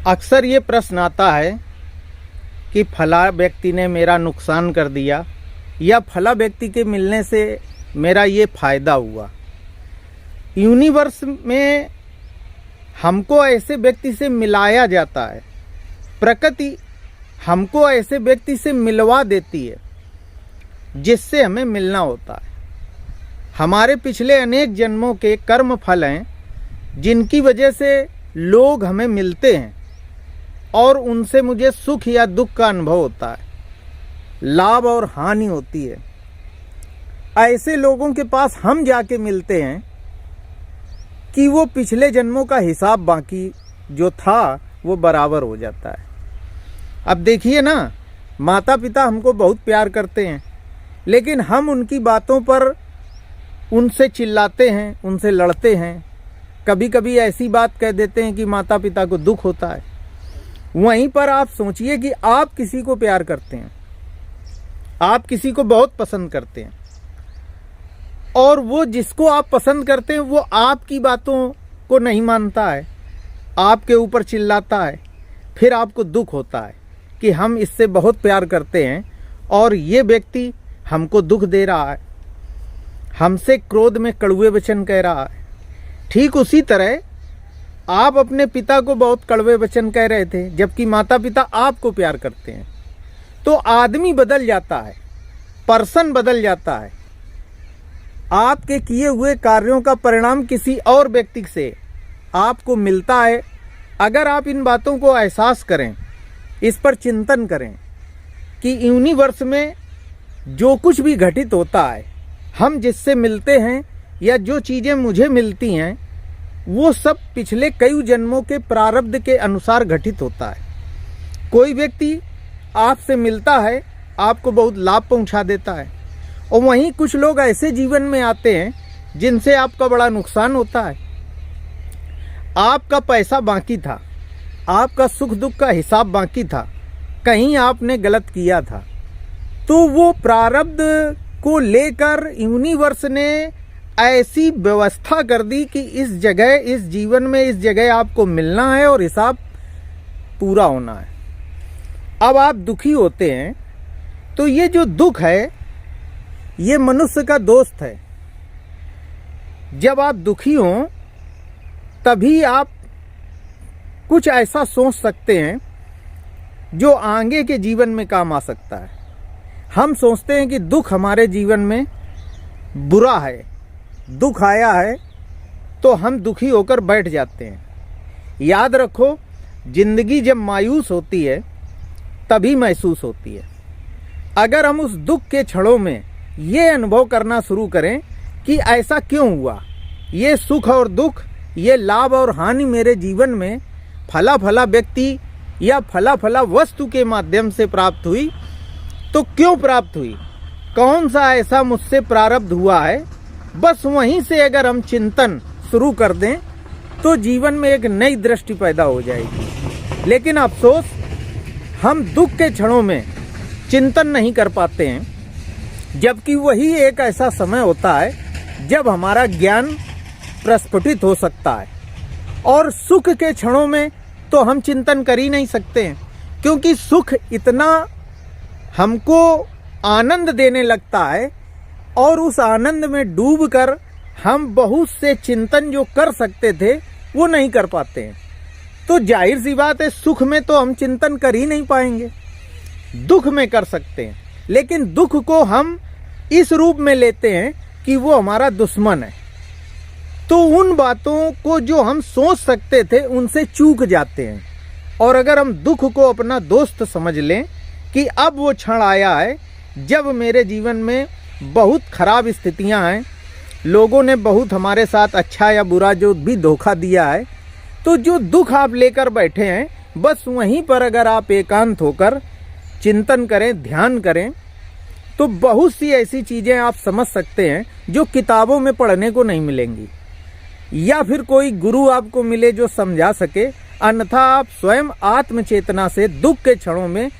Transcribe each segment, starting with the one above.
अक्सर ये प्रश्न आता है कि फला व्यक्ति ने मेरा नुकसान कर दिया या फला व्यक्ति के मिलने से मेरा ये फ़ायदा हुआ। यूनिवर्स में हमको ऐसे व्यक्ति से मिलाया जाता है, प्रकृति हमको ऐसे व्यक्ति से मिलवा देती है जिससे हमें मिलना होता है। हमारे पिछले अनेक जन्मों के कर्म फल हैं जिनकी वजह से लोग हमें मिलते हैं और उनसे मुझे सुख या दुख का अनुभव होता है, लाभ और हानि होती है। ऐसे लोगों के पास हम जाके मिलते हैं कि वो पिछले जन्मों का हिसाब बाकी जो था वो बराबर हो जाता है। अब देखिए ना, माता पिता हमको बहुत प्यार करते हैं, लेकिन हम उनकी बातों पर उनसे चिल्लाते हैं, उनसे लड़ते हैं। कभी कभी ऐसी बात कह देते हैं कि माता पिता को दुख होता है। वहीं पर आप सोचिए कि आप किसी को प्यार करते हैं, आप किसी को बहुत पसंद करते हैं और वो जिसको आप पसंद करते हैं वो आपकी बातों को नहीं मानता है, आपके ऊपर चिल्लाता है। फिर आपको दुख होता है कि हम इससे बहुत प्यार करते हैं और ये व्यक्ति हमको दुख दे रहा है, हमसे क्रोध में कड़वे वचन कह रहा है। ठीक उसी तरह आप अपने पिता को बहुत कड़वे वचन कह रहे थे, जबकि माता पिता आपको प्यार करते हैं। तो आदमी बदल जाता है, पर्सन बदल जाता है। आपके किए हुए कार्यों का परिणाम किसी और व्यक्ति से आपको मिलता है। अगर आप इन बातों को एहसास करें, इस पर चिंतन करें कि यूनिवर्स में जो कुछ भी घटित होता है, हम जिससे मिलते हैं या जो चीज़ें मुझे मिलती हैं, वो सब पिछले कई जन्मों के प्रारब्ध के अनुसार घटित होता है। कोई व्यक्ति आपसे मिलता है, आपको बहुत लाभ पहुंचा देता है, और वहीं कुछ लोग ऐसे जीवन में आते हैं जिनसे आपका बड़ा नुकसान होता है। आपका पैसा बाकी था, आपका सुख दुख का हिसाब बाकी था, कहीं आपने गलत किया था, तो वो प्रारब्ध को लेकर यूनिवर्स ने ऐसी व्यवस्था कर दी कि इस जगह, इस जीवन में इस जगह आपको मिलना है और हिसाब पूरा होना है। अब आप दुखी होते हैं तो ये जो दुख है ये मनुष्य का दोस्त है। जब आप दुखी हों तभी आप कुछ ऐसा सोच सकते हैं जो आगे के जीवन में काम आ सकता है। हम सोचते हैं कि दुख हमारे जीवन में बुरा है, दुख आया है तो हम दुखी होकर बैठ जाते हैं। याद रखो, जिंदगी जब मायूस होती है तभी महसूस होती है। अगर हम उस दुख के क्षणों में ये अनुभव करना शुरू करें कि ऐसा क्यों हुआ, ये सुख और दुख, ये लाभ और हानि मेरे जीवन में फला फला व्यक्ति या फला फला वस्तु के माध्यम से प्राप्त हुई, तो क्यों प्राप्त हुई, कौन सा ऐसा मुझसे प्रारब्ध हुआ है, बस वहीं से अगर हम चिंतन शुरू कर दें तो जीवन में एक नई दृष्टि पैदा हो जाएगी। लेकिन अफसोस, हम दुख के क्षणों में चिंतन नहीं कर पाते हैं, जबकि वही एक ऐसा समय होता है जब हमारा ज्ञान प्रस्फुटित हो सकता है। और सुख के क्षणों में तो हम चिंतन कर ही नहीं सकते हैं, क्योंकि सुख इतना हमको आनंद देने लगता है और उस आनंद में डूबकर हम बहुत से चिंतन जो कर सकते थे वो नहीं कर पाते हैं। तो जाहिर सी बात है, सुख में तो हम चिंतन कर ही नहीं पाएंगे, दुख में कर सकते हैं। लेकिन दुख को हम इस रूप में लेते हैं कि वो हमारा दुश्मन है, तो उन बातों को जो हम सोच सकते थे उनसे चूक जाते हैं। और अगर हम दुख को अपना दोस्त समझ लें कि अब वो क्षण आया है जब मेरे जीवन में बहुत खराब स्थितियां हैं, लोगों ने बहुत हमारे साथ अच्छा या बुरा जो भी धोखा दिया है, तो जो दुख आप लेकर बैठे हैं, बस वहीं पर अगर आप एकांत होकर चिंतन करें, ध्यान करें, तो बहुत सी ऐसी चीज़ें आप समझ सकते हैं जो किताबों में पढ़ने को नहीं मिलेंगी, या फिर कोई गुरु आपको मिले जो समझा सके। अन्यथा आप स्वयं आत्मचेतना से दुख के क्षणों में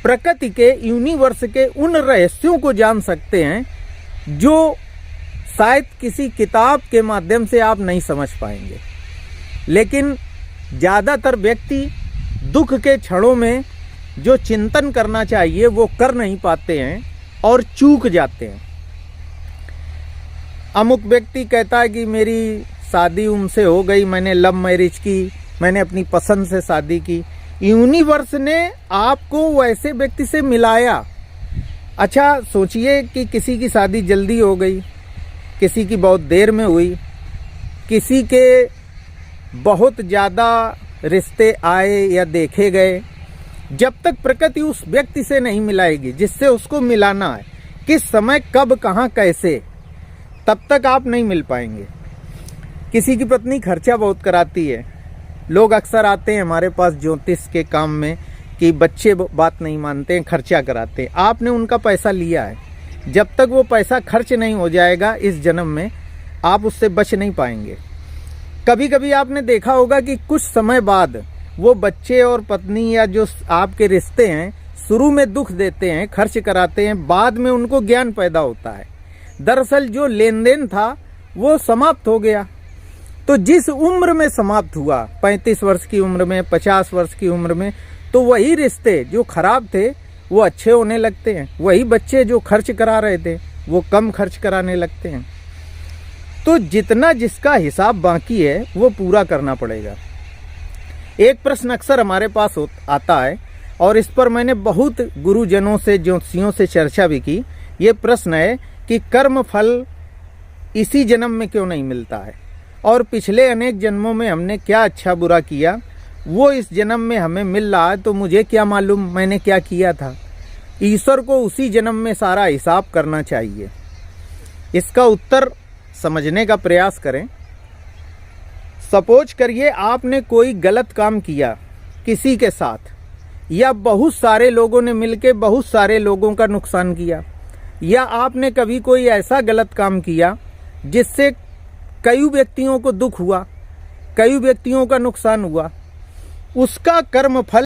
प्रकृति के, यूनिवर्स के उन रहस्यों को जान सकते हैं जो शायद किसी किताब के माध्यम से आप नहीं समझ पाएंगे। लेकिन ज़्यादातर व्यक्ति दुख के क्षणों में जो चिंतन करना चाहिए वो कर नहीं पाते हैं और चूक जाते हैं। अमुक व्यक्ति कहता है कि मेरी शादी उनसे हो गई, मैंने लव मैरिज की, मैंने अपनी पसंद से शादी की। यूनिवर्स ने आपको वैसे व्यक्ति से मिलाया। अच्छा सोचिए कि किसी की शादी जल्दी हो गई, किसी की बहुत देर में हुई, किसी के बहुत ज़्यादा रिश्ते आए या देखे गए। जब तक प्रकृति उस व्यक्ति से नहीं मिलाएगी जिससे उसको मिलाना है, किस समय कब कहाँ कैसे, तब तक आप नहीं मिल पाएंगे। किसी की पत्नी खर्चा बहुत कराती है। लोग अक्सर आते हैं हमारे पास ज्योतिष के काम में कि बच्चे बात नहीं मानते हैं, खर्चा कराते हैं। आपने उनका पैसा लिया है, जब तक वो पैसा खर्च नहीं हो जाएगा इस जन्म में, आप उससे बच नहीं पाएंगे। कभी कभी आपने देखा होगा कि कुछ समय बाद वो बच्चे और पत्नी या जो आपके रिश्ते हैं शुरू में दुख देते हैं, खर्च कराते हैं, बाद में उनको ज्ञान पैदा होता है। दरअसल जो लेन देन था वो समाप्त हो गया। तो जिस उम्र में समाप्त हुआ, 35 वर्ष की उम्र में, 50 वर्ष की उम्र में, तो वही रिश्ते जो खराब थे वो अच्छे होने लगते हैं। वही बच्चे जो खर्च करा रहे थे वो कम खर्च कराने लगते हैं। तो जितना जिसका हिसाब बाकी है वो पूरा करना पड़ेगा। एक प्रश्न अक्सर हमारे पास आता है और इस पर मैंने बहुत गुरुजनों से, ज्योतिषियों से चर्चा भी की। ये प्रश्न है कि कर्म फल इसी जन्म में क्यों नहीं मिलता है, और पिछले अनेक जन्मों में हमने क्या अच्छा बुरा किया वो इस जन्म में हमें मिल रहा है, तो मुझे क्या मालूम मैंने क्या किया था। ईश्वर को उसी जन्म में सारा हिसाब करना चाहिए। इसका उत्तर समझने का प्रयास करें। सपोज करिए आपने कोई गलत काम किया किसी के साथ, या बहुत सारे लोगों ने मिलकर बहुत सारे लोगों का नुकसान किया, या आपने कभी कोई ऐसा गलत काम किया जिससे कई व्यक्तियों को दुख हुआ, कई व्यक्तियों का नुकसान हुआ। उसका कर्म फल